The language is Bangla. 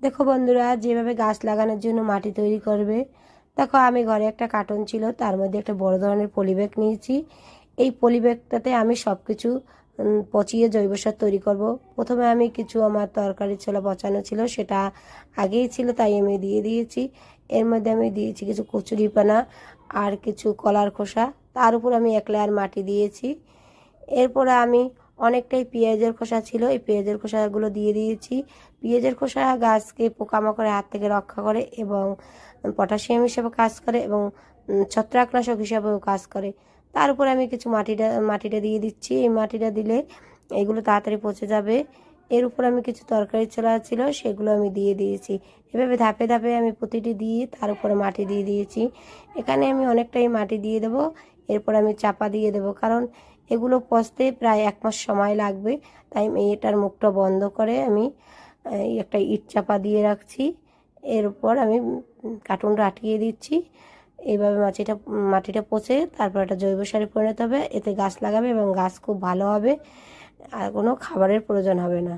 দেখো বন্ধুরা, যেভাবে গাছ লাগানোর জন্য মাটি তৈরি করবে, দেখো আমি ঘরে একটা কার্টন ছিল, তার মধ্যে একটা বড় ধরনের পলিব্যাগ নিয়েছি। এই পলিব্যাগটাতে আমি সব কিছু পচিয়ে জৈব সার তৈরি করব। প্রথমে আমি কিছু আমার তরকারি ছোলা পচানো ছিল, সেটা আগেই ছিল তাই আমি দিয়ে দিয়েছি। এর মধ্যে আমি দিয়েছি কিছু কচুরিপানা আর কিছু কলার খোসা, তার উপর আমি 1 লেয়ার মাটি দিয়েছি। এরপরে আমি অনেকটাই পেঁয়াজের খোসা ছিল, এই পেঁয়াজের খোসাগুলো দিয়ে দিয়েছি। পেঁয়াজের খোসা গাছকে পোকামাকড়ের হাত থেকে রক্ষা করে এবং পটাশিয়াম হিসেবে কাজ করে এবং ছত্রাকনাশক হিসাবেও কাজ করে। তার উপরে আমি কিছু মাটিটা দিয়ে দিচ্ছি। এই মাটিটা দিলে এগুলো তাড়াতাড়ি পচে যাবে। এর উপর আমি কিছু তরকারি ছোলা ছিল, সেগুলো আমি দিয়ে দিয়েছি। এভাবে ধাপে ধাপে আমি প্রতিটি দিয়ে তার উপরে মাটি দিয়ে দিয়েছি। এখানে আমি অনেকটাই মাটি দিয়ে দেব। এরপর আমি চাপা দিয়ে দেব, কারণ এগুলো পচতে প্রায় 1 মাস সময় লাগবে। তাই আমি এটার মুখটা বন্ধ করে আমি একটা ইট চাপা দিয়ে রাখছি। এর উপর আমি কার্টুনটা আটকিয়ে দিচ্ছি। এইভাবে মাটিটা পচে তারপর একটা জৈব সারে পরিণত হবে। এতে গাছ লাগাবে এবং গাছ খুব ভালো হবে, আর কোনো খাবারের প্রয়োজন হবে না।